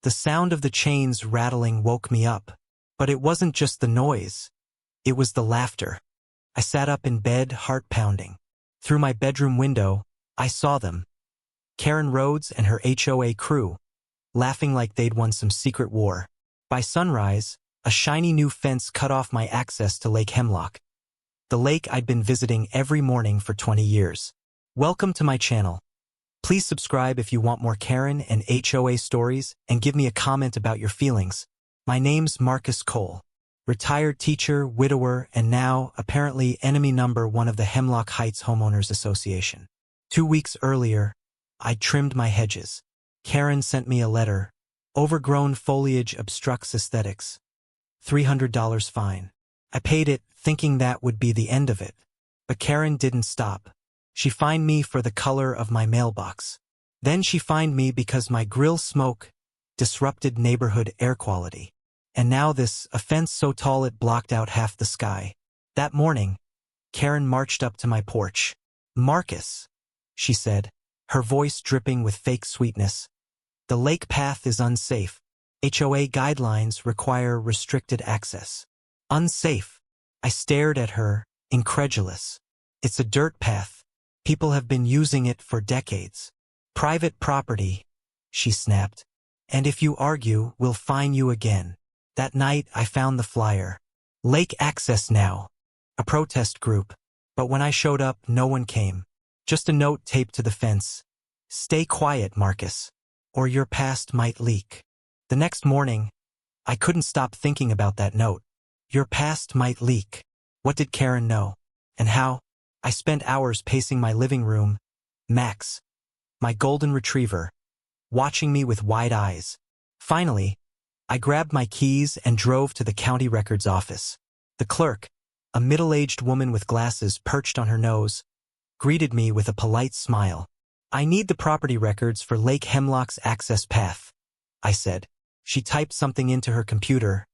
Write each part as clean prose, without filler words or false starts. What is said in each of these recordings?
The sound of the chains rattling woke me up. But it wasn't just the noise. It was the laughter. I sat up in bed, heart pounding. Through my bedroom window, I saw them. Karen Rhodes and her HOA crew, laughing like they'd won some secret war. By sunrise, a shiny new fence cut off my access to Lake Hemlock, the lake I'd been visiting every morning for 20 years. Welcome to my channel. Please subscribe if you want more Karen and HOA stories, and give me a comment about your feelings. My name's Marcus Cole, retired teacher, widower, and now, apparently, enemy number one of the Hemlock Heights Homeowners Association. 2 weeks earlier, I'd trimmed my hedges. Karen sent me a letter. Overgrown foliage obstructs aesthetics. $300 fine. I paid it, thinking that would be the end of it. But Karen didn't stop. She fined me for the color of my mailbox. Then she fined me because my grill smoke disrupted neighborhood air quality. And now this, a fence so tall it blocked out half the sky. That morning, Karen marched up to my porch. "Marcus," she said, her voice dripping with fake sweetness. "The lake path is unsafe. HOA guidelines require restricted access." Unsafe. I stared at her, incredulous. "It's a dirt path. People have been using it for decades." "Private property," she snapped. "And if you argue, we'll fine you again." That night, I found the flyer. Lake access now. A protest group. But when I showed up, no one came. Just a note taped to the fence. "Stay quiet, Marcus, or your past might leak." The next morning, I couldn't stop thinking about that note. Your past might leak. What did Karen know? And how? I spent hours pacing my living room. Max, my golden retriever, watching me with wide eyes. Finally, I grabbed my keys and drove to the county records office. The clerk, a middle-aged woman with glasses perched on her nose, greeted me with a polite smile. "I need the property records for Lake Hemlock's access path," I said. She typed something into her computer,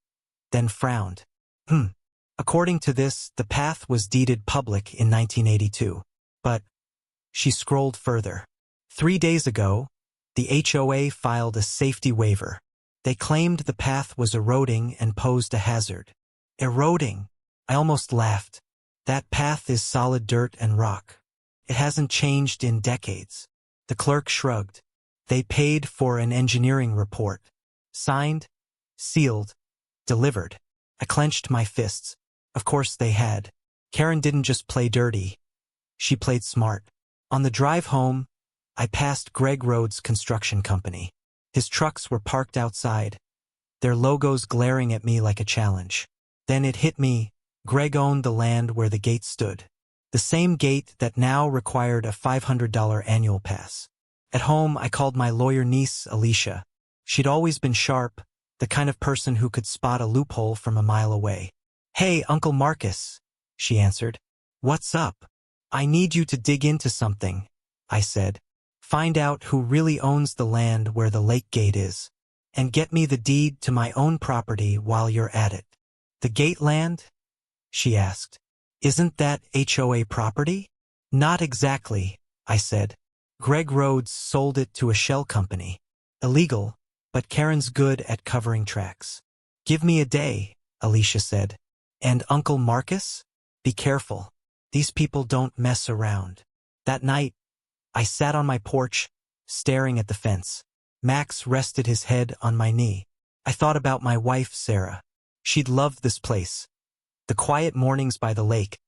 then frowned. According to this, the path was deeded public in 1982. But she scrolled further. 3 days ago, the HOA filed a safety waiver. They claimed the path was eroding and posed a hazard. Eroding? I almost laughed. That path is solid dirt and rock. It hasn't changed in decades. The clerk shrugged. They paid for an engineering report. Signed, sealed, delivered. I clenched my fists. Of course they had. Karen didn't just play dirty. She played smart. On the drive home, I passed Greg Rhodes' construction company. His trucks were parked outside, their logos glaring at me like a challenge. Then it hit me. Greg owned the land where the gate stood. The same gate that now required a $500 annual pass. At home, I called my lawyer niece, Alicia. She'd always been sharp, the kind of person who could spot a loophole from a mile away. "Hey, Uncle Marcus," she answered. "What's up?" "I need you to dig into something," I said. "Find out who really owns the land where the lake gate is, and get me the deed to my own property while you're at it." "The gate land?" she asked. "Isn't that HOA property?" "Not exactly," I said. "Greg Rhodes sold it to a shell company. Illegal, but Karen's good at covering tracks." "Give me a day," Alicia said. "And Uncle Marcus? Be careful. These people don't mess around." That night, I sat on my porch, staring at the fence. Max rested his head on my knee. I thought about my wife, Sarah. She'd loved this place. The quiet mornings by the lake,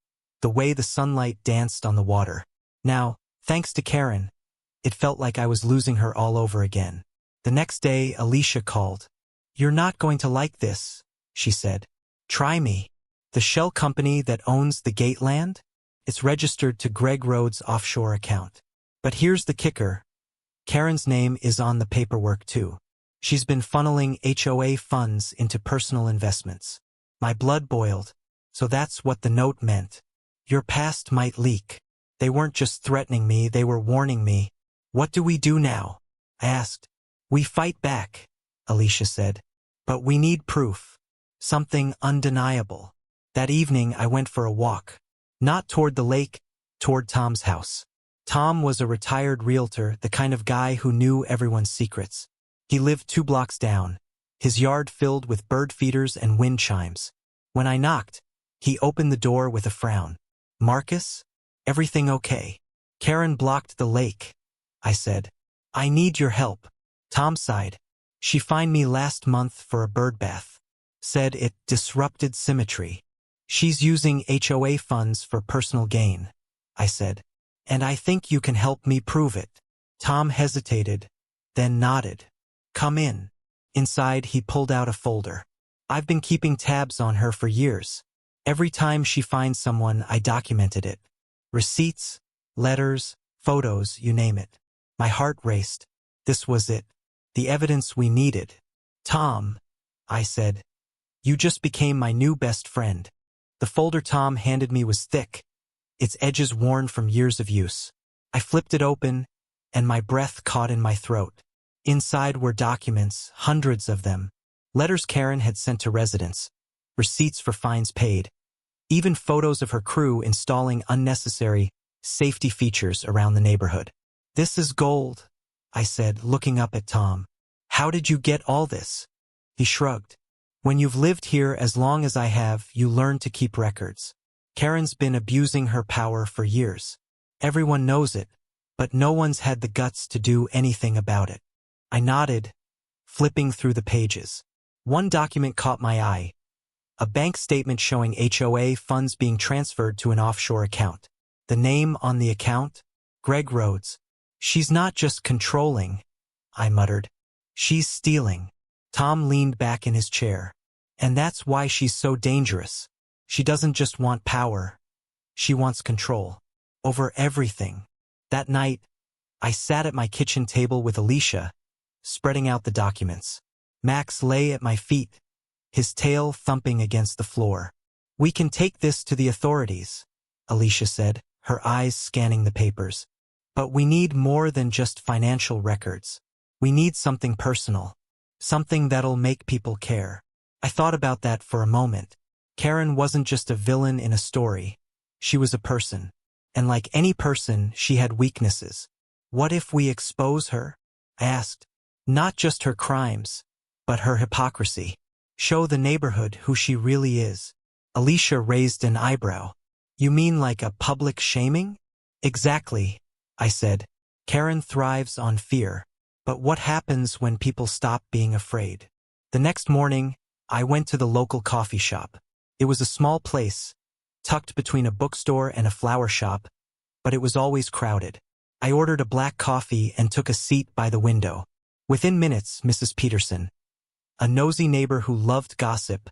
the way the sunlight danced on the water. Now, thanks to Karen, it felt like I was losing her all over again. The next day, Alicia called. "You're not going to like this," she said. "Try me. The shell company that owns the gate land? It's registered to Greg Rhodes' offshore account. But here's the kicker. Karen's name is on the paperwork too. She's been funneling HOA funds into personal investments." My blood boiled. So that's what the note meant. Your past might leak. They weren't just threatening me, they were warning me. "What do we do now?" I asked. "We fight back," Alicia said. "But we need proof. Something undeniable." That evening I went for a walk. Not toward the lake, toward Tom's house. Tom was a retired realtor, the kind of guy who knew everyone's secrets. He lived 2 blocks down, his yard filled with bird feeders and wind chimes. When I knocked, he opened the door with a frown. "Marcus? Everything okay?" "Karen blocked the lake," I said. "I need your help." Tom sighed. "She fined me last month for a bird bath. Said it disrupted symmetry. She's using HOA funds for personal gain," I said. "And I think you can help me prove it." Tom hesitated, then nodded. "Come in." Inside, he pulled out a folder. "I've been keeping tabs on her for years. Every time she finds someone, I documented it. Receipts, letters, photos, you name it." My heart raced. This was it. The evidence we needed. "Tom," I said, "you just became my new best friend." The folder Tom handed me was thick, its edges worn from years of use. I flipped it open, and my breath caught in my throat. Inside were documents, hundreds of them. Letters Karen had sent to residents, receipts for fines paid, even photos of her crew installing unnecessary safety features around the neighborhood. "This is gold," I said, looking up at Tom. "How did you get all this?" He shrugged. "When you've lived here as long as I have, you learn to keep records. Karen's been abusing her power for years. Everyone knows it, but no one's had the guts to do anything about it." I nodded, flipping through the pages. One document caught my eye. A bank statement showing HOA funds being transferred to an offshore account. The name on the account? Greg Rhodes. "She's not just controlling," I muttered. "She's stealing." Tom leaned back in his chair. "And that's why she's so dangerous. She doesn't just want power. She wants control. Over everything." That night, I sat at my kitchen table with Alicia, spreading out the documents. Max lay at my feet, his tail thumping against the floor. "We can take this to the authorities," Alicia said, her eyes scanning the papers. "But we need more than just financial records. We need something personal. Something that'll make people care." I thought about that for a moment. Karen wasn't just a villain in a story. She was a person. And like any person, she had weaknesses. "What if we expose her?" I asked. "Not just her crimes, but her hypocrisy. Show the neighborhood who she really is." Alicia raised an eyebrow. "You mean like a public shaming?" "Exactly," I said. "Karen thrives on fear. But what happens when people stop being afraid?" The next morning, I went to the local coffee shop. It was a small place, tucked between a bookstore and a flower shop, but it was always crowded. I ordered a black coffee and took a seat by the window. Within minutes, Mrs. Peterson, a nosy neighbor who loved gossip,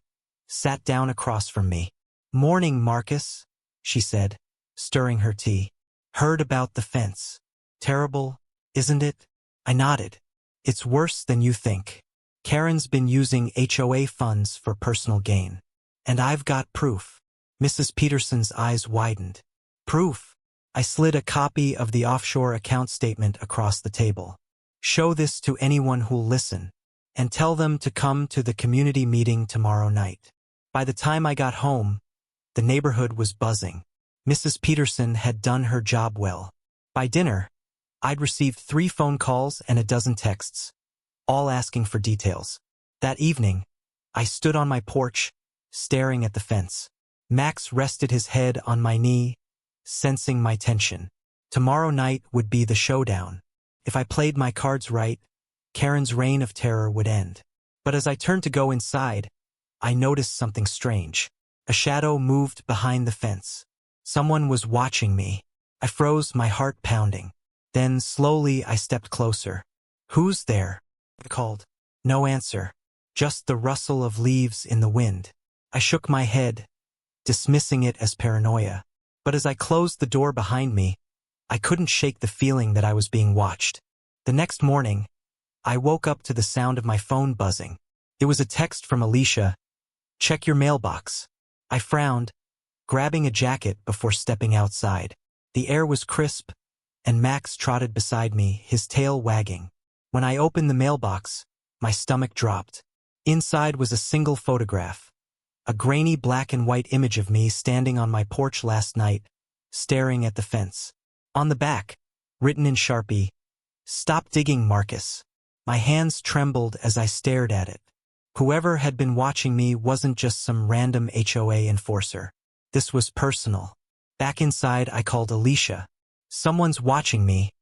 sat down across from me. "Morning, Marcus," she said, stirring her tea. "Heard about the fence. Terrible, isn't it?" I nodded. "It's worse than you think. Karen's been using HOA funds for personal gain. And I've got proof." Mrs. Peterson's eyes widened. "Proof?" I slid a copy of the offshore account statement across the table. "Show this to anyone who'll listen. And tell them to come to the community meeting tomorrow night." By the time I got home, the neighborhood was buzzing. Mrs. Peterson had done her job well. By dinner, I'd received 3 phone calls and a dozen texts, all asking for details. That evening, I stood on my porch, staring at the fence. Max rested his head on my knee, sensing my tension. Tomorrow night would be the showdown. If I played my cards right, Karen's reign of terror would end. But as I turned to go inside, I noticed something strange. A shadow moved behind the fence. Someone was watching me. I froze, my heart pounding. Then, slowly, I stepped closer. "Who's there?" I called. No answer. Just the rustle of leaves in the wind. I shook my head, dismissing it as paranoia. But as I closed the door behind me, I couldn't shake the feeling that I was being watched. The next morning, I woke up to the sound of my phone buzzing. It was a text from Alicia. "Check your mailbox." I frowned, grabbing a jacket before stepping outside. The air was crisp, and Max trotted beside me, his tail wagging. When I opened the mailbox, my stomach dropped. Inside was a single photograph. A grainy black and white image of me standing on my porch last night, staring at the fence. On the back, written in Sharpie, "Stop digging, Marcus. My hands trembled as I stared at it. Whoever had been watching me wasn't just some random HOA enforcer. This was personal. Back inside, I called Alicia. "Someone's watching me,"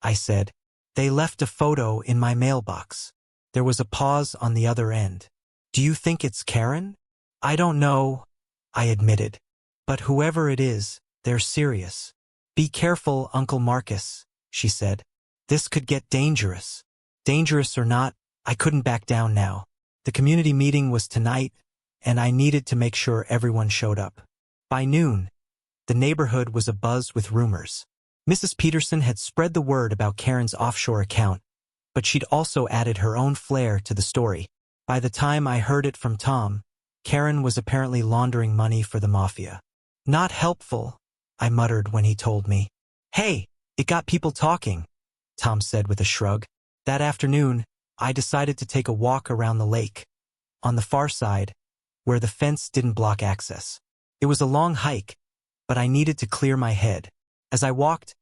I said. "They left a photo in my mailbox." There was a pause on the other end. "Do you think it's Karen?" "I don't know," I admitted. "But whoever it is, they're serious." "Be careful, Uncle Marcus," she said. "This could get dangerous." Dangerous or not, I couldn't back down now. The community meeting was tonight, and I needed to make sure everyone showed up. By noon, the neighborhood was abuzz with rumors. Mrs. Peterson had spread the word about Karen's offshore account, but she'd also added her own flair to the story. By the time I heard it from Tom, Karen was apparently laundering money for the mafia. "Not helpful," I muttered when he told me. "Hey, it got people talking," Tom said with a shrug. That afternoon, I decided to take a walk around the lake, on the far side, where the fence didn't block access. It was a long hike, but I needed to clear my head. As I walked,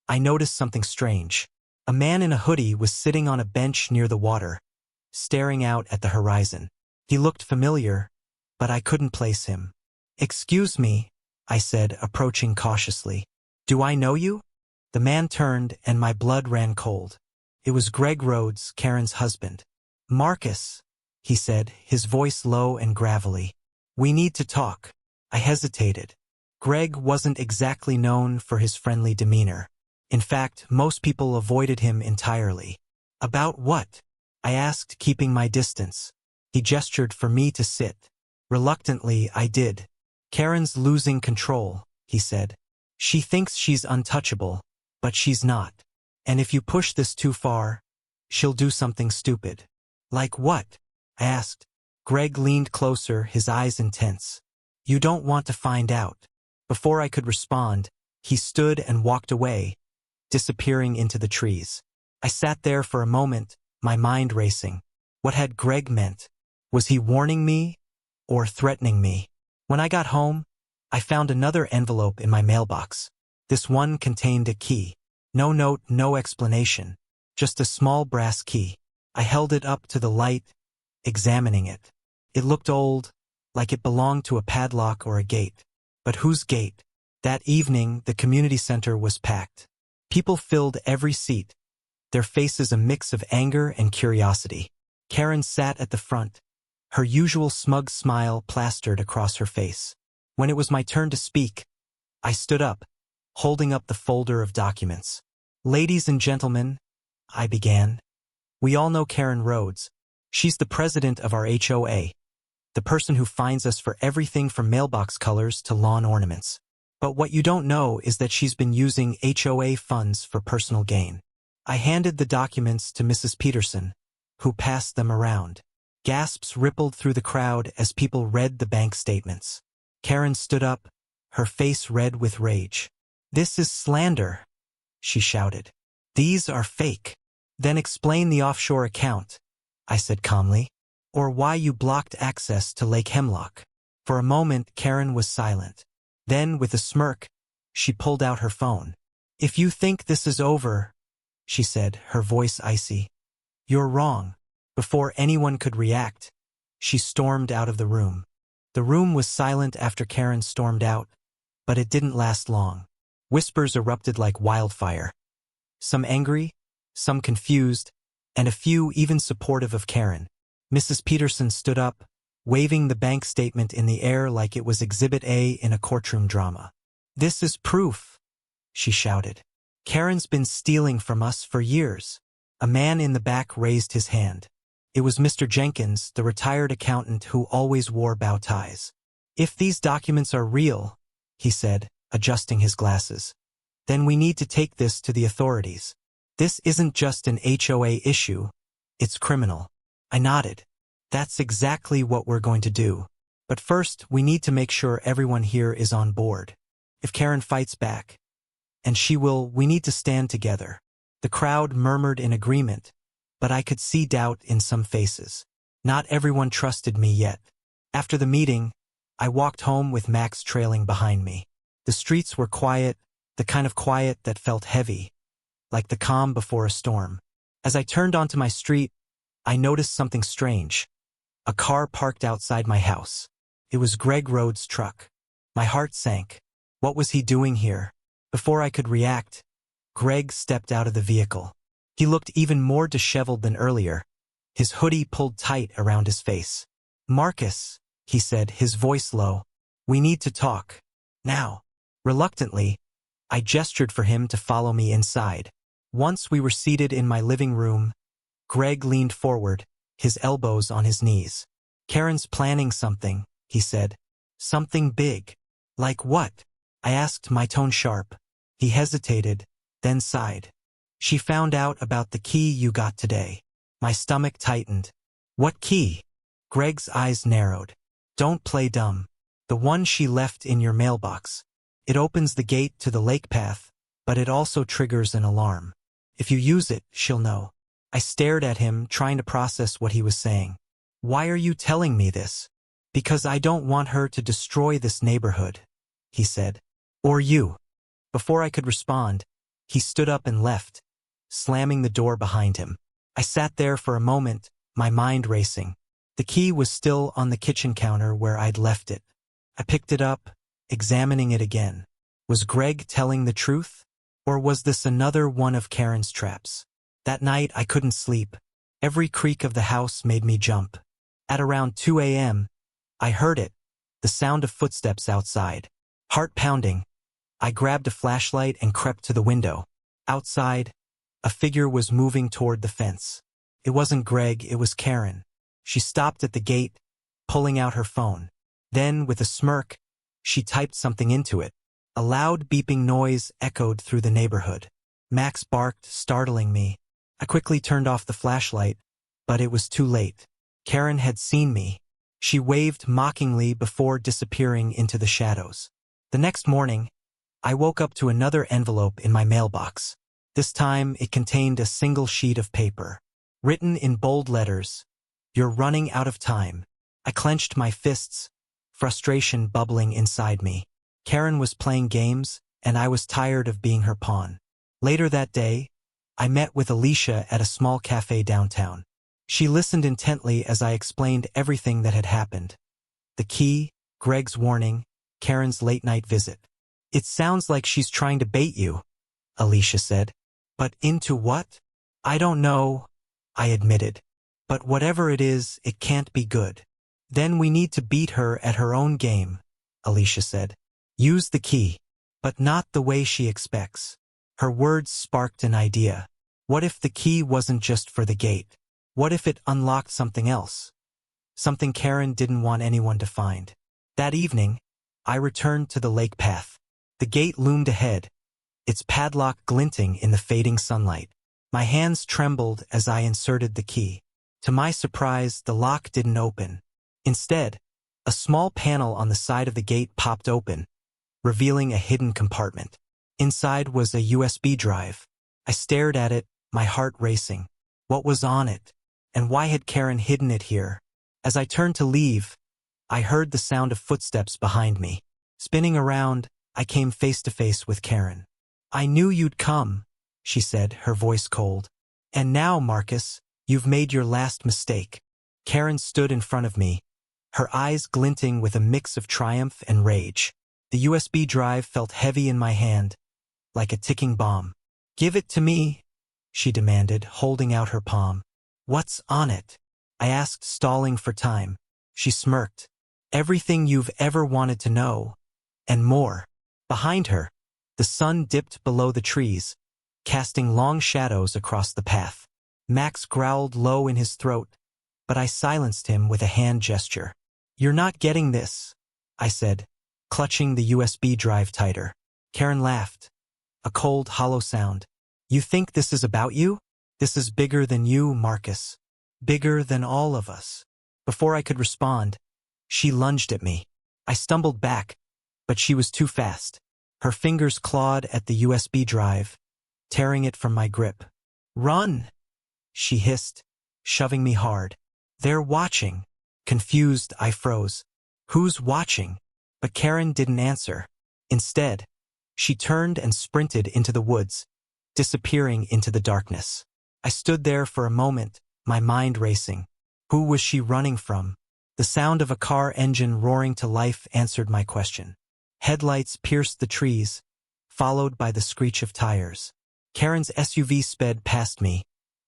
I noticed something strange. A man in a hoodie was sitting on a bench near the water, staring out at the horizon. He looked familiar, but I couldn't place him. "Excuse me," I said, approaching cautiously. "Do I know you?" The man turned, and my blood ran cold. It was Greg Rhodes, Karen's husband. "Marcus," he said, his voice low and gravelly. "We need to talk." I hesitated. Greg wasn't exactly known for his friendly demeanor. In fact, most people avoided him entirely. "About what?" I asked, keeping my distance. He gestured for me to sit. Reluctantly, I did. "Karen's losing control," he said. "She thinks she's untouchable, but she's not. And if you push this too far, she'll do something stupid." "Like what?" I asked. Greg leaned closer, his eyes intense. "You don't want to find out." Before I could respond, he stood and walked away, disappearing into the trees. I sat there for a moment, my mind racing. What had Greg meant? Was he warning me or threatening me? When I got home, I found another envelope in my mailbox. This one contained a key. No note, no explanation. Just a small brass key. I held it up to the light, examining it. It looked old, like it belonged to a padlock or a gate. But whose gate? That evening, the community center was packed. People filled every seat, their faces a mix of anger and curiosity. Karen sat at the front, her usual smug smile plastered across her face. When it was my turn to speak, I stood up, holding up the folder of documents. "Ladies and gentlemen," I began, "we all know Karen Rhodes. She's the president of our HOA, the person who fines us for everything from mailbox colors to lawn ornaments. But what you don't know is that she's been using HOA funds for personal gain." I handed the documents to Mrs. Peterson, who passed them around. Gasps rippled through the crowd as people read the bank statements. Karen stood up, her face red with rage. "This is slander," she shouted. "These are fake." "Then explain the offshore account," I said calmly, "or why you blocked access to Lake Hemlock." For a moment, Karen was silent. Then, with a smirk, she pulled out her phone. "If you think this is over," she said, her voice icy, "you're wrong." Before anyone could react, she stormed out of the room. The room was silent after Karen stormed out, but it didn't last long. Whispers erupted like wildfire. Some angry, some confused, and a few even supportive of Karen. Mrs. Peterson stood up, waving the bank statement in the air like it was Exhibit A in a courtroom drama. "This is proof," she shouted. "Karen's been stealing from us for years." A man in the back raised his hand. It was Mr. Jenkins, the retired accountant who always wore bow ties. "If these documents are real," he said, adjusting his glasses, "then we need to take this to the authorities. This isn't just an HOA issue, it's criminal." I nodded. "That's exactly what we're going to do. But first, we need to make sure everyone here is on board. If Karen fights back, and she will, we need to stand together." The crowd murmured in agreement, but I could see doubt in some faces. Not everyone trusted me yet. After the meeting, I walked home with Max trailing behind me. The streets were quiet, the kind of quiet that felt heavy, like the calm before a storm. As I turned onto my street, I noticed something strange. A car parked outside my house. It was Greg Rhodes' truck. My heart sank. What was he doing here? Before I could react, Greg stepped out of the vehicle. He looked even more disheveled than earlier, his hoodie pulled tight around his face. "Marcus," he said, his voice low. "We need to talk. Now." Reluctantly, I gestured for him to follow me inside. Once we were seated in my living room, Greg leaned forward, his elbows on his knees. "Karen's planning something," he said. "Something big." "Like what?" I asked, my tone sharp. He hesitated, then sighed. "She found out about the key you got today." My stomach tightened. "What key?" Greg's eyes narrowed. "Don't play dumb. The one she left in your mailbox. It opens the gate to the lake path, but it also triggers an alarm. If you use it, she'll know." I stared at him, trying to process what he was saying. "Why are you telling me this?" "Because I don't want her to destroy this neighborhood," he said. "Or you." Before I could respond, he stood up and left, slamming the door behind him. I sat there for a moment, my mind racing. The key was still on the kitchen counter where I'd left it. I picked it up, examining it again. Was Greg telling the truth? Or was this another one of Karen's traps? That night I couldn't sleep. Every creak of the house made me jump. At around 2 a.m., I heard it, the sound of footsteps outside. Heart pounding. I grabbed a flashlight and crept to the window. Outside, a figure was moving toward the fence. It wasn't Greg, it was Karen. She stopped at the gate, pulling out her phone. Then, with a smirk, she typed something into it. A loud beeping noise echoed through the neighborhood. Max barked, startling me. I quickly turned off the flashlight, but it was too late. Karen had seen me. She waved mockingly before disappearing into the shadows. The next morning, I woke up to another envelope in my mailbox. This time, it contained a single sheet of paper. Written in bold letters, "You're running out of time." I clenched my fists, frustration bubbling inside me. Karen was playing games, and I was tired of being her pawn. Later that day, I met with Alicia at a small cafe downtown. She listened intently as I explained everything that had happened. The key, Greg's warning, Karen's late-night visit. "It sounds like she's trying to bait you," Alicia said. "But into what?" "I don't know," I admitted. "But whatever it is, it can't be good." "Then we need to beat her at her own game," Alicia said. "Use the key, but not the way she expects." Her words sparked an idea. What if the key wasn't just for the gate? What if it unlocked something else? Something Karen didn't want anyone to find. That evening, I returned to the lake path. The gate loomed ahead, its padlock glinting in the fading sunlight. My hands trembled as I inserted the key. To my surprise, the lock didn't open. Instead, a small panel on the side of the gate popped open, revealing a hidden compartment. Inside was a USB drive. I stared at it, my heart racing. What was on it? And why had Karen hidden it here? As I turned to leave, I heard the sound of footsteps behind me. Spinning around, I came face to face with Karen. "I knew you'd come," she said, her voice cold. "And now, Marcus, you've made your last mistake." Karen stood in front of me, her eyes glinting with a mix of triumph and rage. The USB drive felt heavy in my hand, like a ticking bomb. "Give it to me," she demanded, holding out her palm. "What's on it?" I asked, stalling for time. She smirked. "Everything you've ever wanted to know, and more." Behind her, the sun dipped below the trees, casting long shadows across the path. Max growled low in his throat, but I silenced him with a hand gesture. "You're not getting this," I said, clutching the USB drive tighter. Karen laughed, a cold, hollow sound. "You think this is about you? This is bigger than you, Marcus. Bigger than all of us." Before I could respond, she lunged at me. I stumbled back, but she was too fast. Her fingers clawed at the USB drive, tearing it from my grip. "Run!" she hissed, shoving me hard. "They're watching." Confused, I froze. Who's watching? But Karen didn't answer. Instead, she turned and sprinted into the woods, disappearing into the darkness. I stood there for a moment, my mind racing. Who was she running from? The sound of a car engine roaring to life answered my question. Headlights pierced the trees, followed by the screech of tires. Karen's SUV sped past me,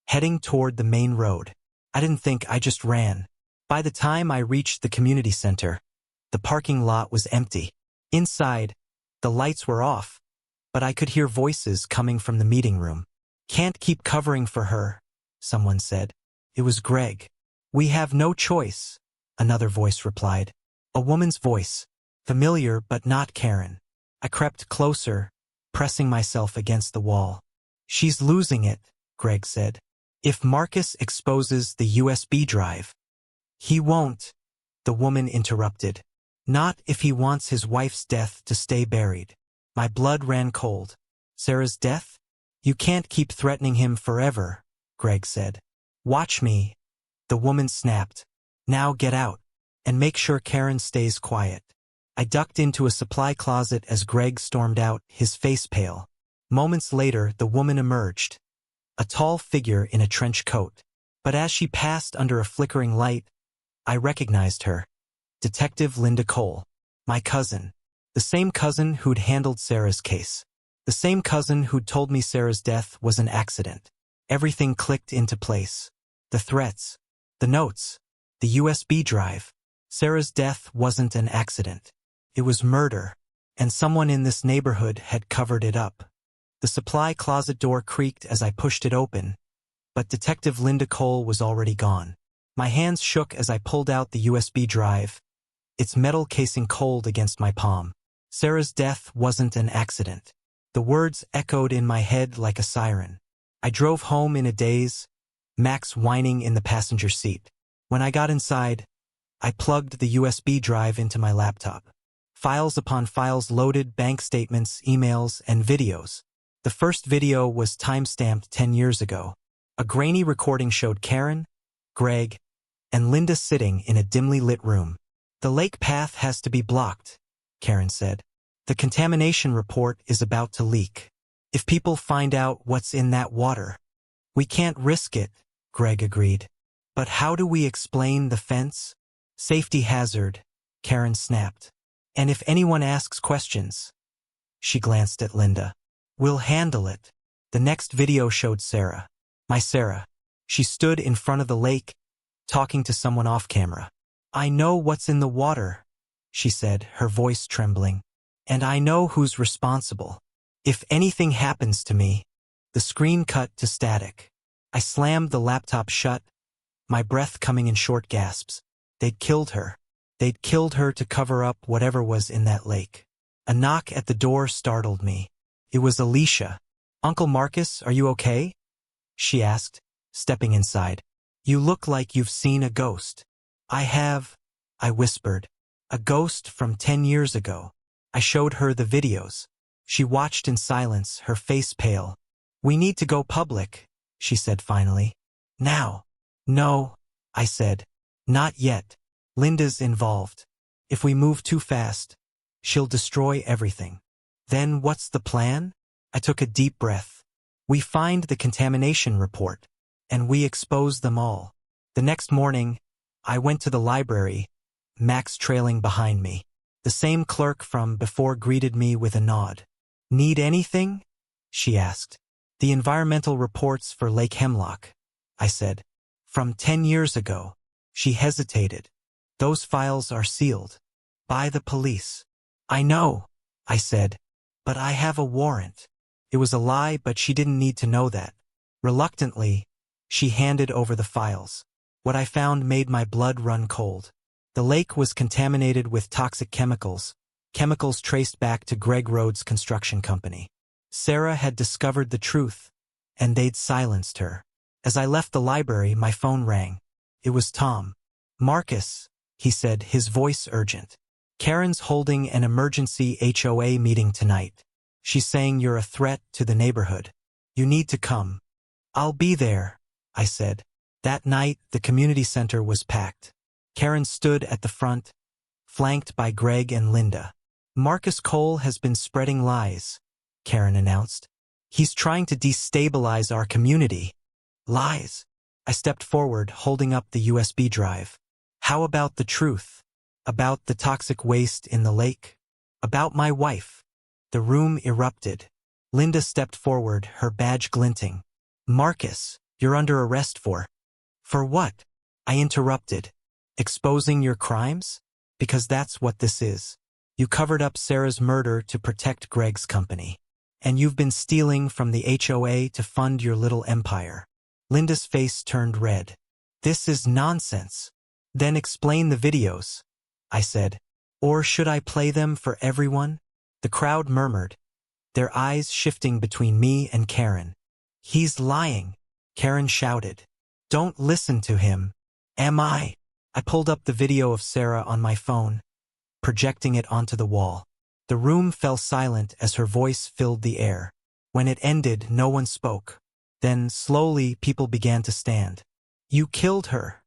heading toward the main road. I didn't think, I just ran. By the time I reached the community center, the parking lot was empty. Inside, the lights were off, but I could hear voices coming from the meeting room. "Can't keep covering for her," someone said. It was Greg. "We have no choice," another voice replied. A woman's voice, familiar but not Karen. I crept closer, pressing myself against the wall. "She's losing it," Greg said. "If Marcus exposes the USB drive." "He won't," the woman interrupted. "Not if he wants his wife's death to stay buried." My blood ran cold. "Sarah's death? You can't keep threatening him forever," Greg said. "Watch me," the woman snapped. "Now get out, and make sure Karen stays quiet." I ducked into a supply closet as Greg stormed out, his face pale. Moments later, the woman emerged, a tall figure in a trench coat. But as she passed under a flickering light, I recognized her. Detective Linda Cole, my cousin. The same cousin who'd handled Sarah's case. The same cousin who'd told me Sarah's death was an accident. Everything clicked into place. The threats, the notes, the USB drive. Sarah's death wasn't an accident. It was murder, and someone in this neighborhood had covered it up. The supply closet door creaked as I pushed it open, but Detective Linda Cole was already gone. My hands shook as I pulled out the USB drive, its metal casing cold against my palm. Sarah's death wasn't an accident. The words echoed in my head like a siren. I drove home in a daze, Max whining in the passenger seat. When I got inside, I plugged the USB drive into my laptop. Files upon files loaded, bank statements, emails, and videos. The first video was time-stamped 10 years ago. A grainy recording showed Karen, Greg, and Linda sitting in a dimly lit room. "The lake path has to be blocked," Karen said. "The contamination report is about to leak. If people find out what's in that water." "We can't risk it," Greg agreed. "But how do we explain the fence?" "Safety hazard," Karen snapped. "And if anyone asks questions," she glanced at Linda, "we'll handle it." The next video showed Sarah. My Sarah. She stood in front of the lake, talking to someone off camera. "I know what's in the water," she said, her voice trembling. "And I know who's responsible. If anything happens to me." The screen cut to static. I slammed the laptop shut, my breath coming in short gasps. They'd killed her. They'd killed her to cover up whatever was in that lake. A knock at the door startled me. It was Alicia. "Uncle Marcus, are you okay?" she asked, stepping inside. "You look like you've seen a ghost." "I have," I whispered. "A ghost from 10 years ago." I showed her the videos. She watched in silence, her face pale. "We need to go public," she said finally. "Now." "No," I said. "Not yet. Linda's involved. If we move too fast, she'll destroy everything." "Then what's the plan?" I took a deep breath. "We find the contamination report, and we expose them all." The next morning, I went to the library, Max trailing behind me. The same clerk from before greeted me with a nod. "Need anything?" she asked. "The environmental reports for Lake Hemlock," I said. "From 10 years ago." She hesitated. "Those files are sealed. By the police." "I know," I said, "but I have a warrant." It was a lie, but she didn't need to know that. Reluctantly, she handed over the files. What I found made my blood run cold. The lake was contaminated with toxic chemicals, chemicals traced back to Greg Rhodes' construction company. Sarah had discovered the truth, and they'd silenced her. As I left the library, my phone rang. It was Tom. "Marcus," he said, his voice urgent. "Karen's holding an emergency HOA meeting tonight. She's saying you're a threat to the neighborhood. You need to come." "I'll be there," I said. That night, the community center was packed. Karen stood at the front, flanked by Greg and Linda. "Marcus Cole has been spreading lies," Karen announced. "He's trying to destabilize our community." Lies. I stepped forward, holding up the USB drive. How about the truth? About the toxic waste in the lake? About my wife? The room erupted. Linda stepped forward, her badge glinting. Marcus, you're under arrest for... For what? I interrupted. Exposing your crimes? Because that's what this is. You covered up Sarah's murder to protect Greg's company. And you've been stealing from the HOA to fund your little empire. Linda's face turned red. This is nonsense. Then explain the videos, I said. Or should I play them for everyone? The crowd murmured, their eyes shifting between me and Karen. He's lying, Karen shouted. Don't listen to him. Am I? I pulled up the video of Sarah on my phone, projecting it onto the wall. The room fell silent as her voice filled the air. When it ended, no one spoke. Then, slowly, people began to stand. You killed her,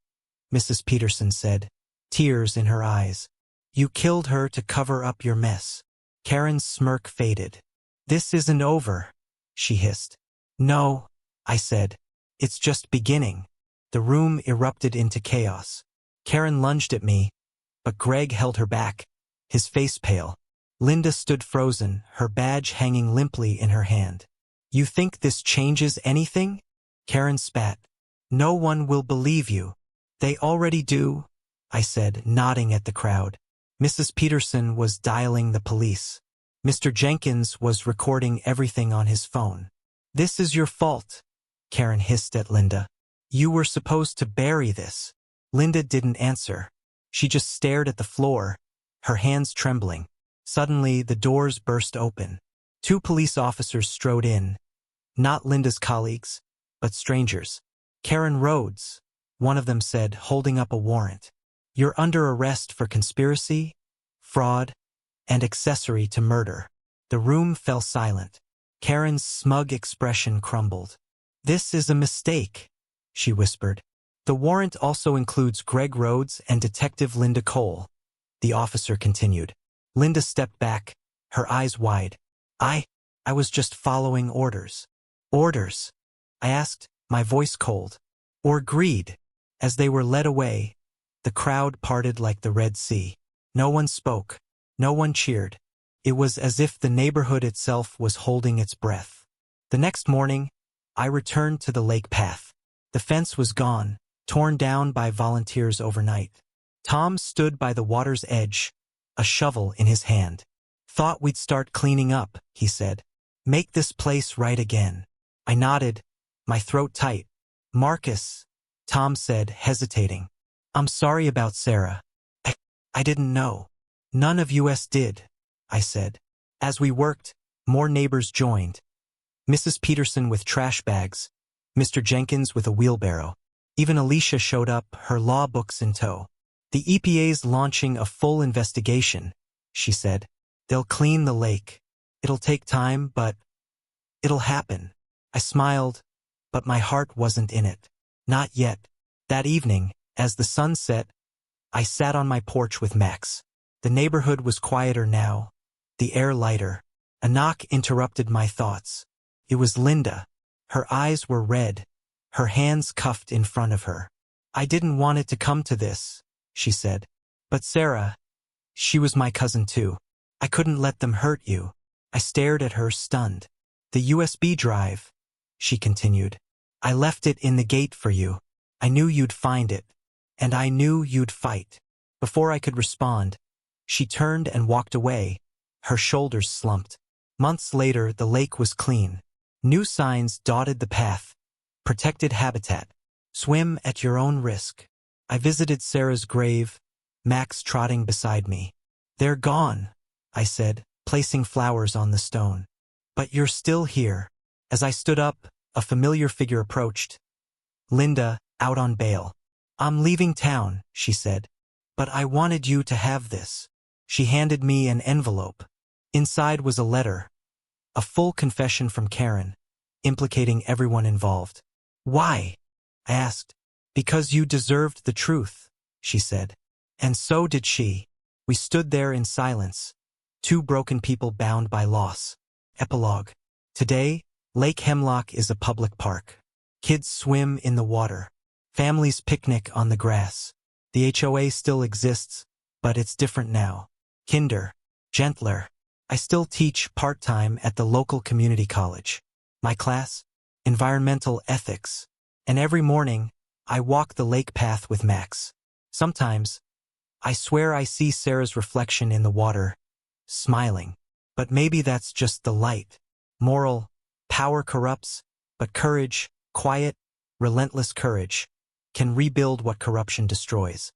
Mrs. Peterson said, tears in her eyes. You killed her to cover up your mess. Karen's smirk faded. This isn't over, she hissed. No, I said. It's just beginning. The room erupted into chaos. Karen lunged at me, but Greg held her back, his face pale. Linda stood frozen, her badge hanging limply in her hand. You think this changes anything? Karen spat. No one will believe you. They already do, I said, nodding at the crowd. Mrs. Peterson was dialing the police. Mr. Jenkins was recording everything on his phone. This is your fault, Karen hissed at Linda. You were supposed to bury this. Linda didn't answer. She just stared at the floor, her hands trembling. Suddenly, the doors burst open. 2 police officers strode in, not Linda's colleagues, but strangers. Karen Rhodes, one of them said, holding up a warrant. You're under arrest for conspiracy, fraud, and accessory to murder. The room fell silent. Karen's smug expression crumbled. This is a mistake, she whispered. The warrant also includes Greg Rhodes and Detective Linda Cole, the officer continued. Linda stepped back, her eyes wide. I was just following orders. Orders? I asked, my voice cold. Or greed? As they were led away, the crowd parted like the Red Sea. No one spoke. No one cheered. It was as if the neighborhood itself was holding its breath. The next morning, I returned to the lake path. The fence was gone, torn down by volunteers overnight. Tom stood by the water's edge, a shovel in his hand. Thought we'd start cleaning up, he said. Make this place right again. I nodded, my throat tight. Marcus, Tom said, hesitating. I'm sorry about Sarah. I didn't know. None of us did, I said. As we worked, more neighbors joined. Mrs. Peterson with trash bags, Mr. Jenkins with a wheelbarrow. Even Alicia showed up, her law books in tow. The EPA's launching a full investigation, she said. They'll clean the lake. It'll take time, but it'll happen. I smiled, but my heart wasn't in it. Not yet. That evening, as the sun set, I sat on my porch with Max. The neighborhood was quieter now, the air lighter. A knock interrupted my thoughts. It was Linda. Her eyes were red, her hands cuffed in front of her. I didn't want it to come to this, she said. But Sarah, she was my cousin too. I couldn't let them hurt you. I stared at her, stunned. The USB drive, she continued. I left it in the gate for you. I knew you'd find it. And I knew you'd fight. Before I could respond, she turned and walked away, her shoulders slumped. Months later, the lake was clean. New signs dotted the path. Protected habitat. Swim at your own risk. I visited Sarah's grave, Max trotting beside me. They're gone, I said, placing flowers on the stone. But you're still here. As I stood up, a familiar figure approached. Linda, out on bail. I'm leaving town, she said. But I wanted you to have this. She handed me an envelope. Inside was a letter. A full confession from Karen, implicating everyone involved. Why? I asked. Because you deserved the truth, she said. And so did she. We stood there in silence. 2 broken people bound by loss. Epilogue. Today, Lake Hemlock is a public park. Kids swim in the water. Families picnic on the grass. The HOA still exists, but it's different now. Kinder, gentler. I still teach part-time at the local community college. My class? Environmental ethics. And every morning, I walk the lake path with Max. Sometimes, I swear I see Sarah's reflection in the water, smiling. But maybe that's just the light. Moral, power corrupts, but courage, quiet, relentless courage, can rebuild what corruption destroys.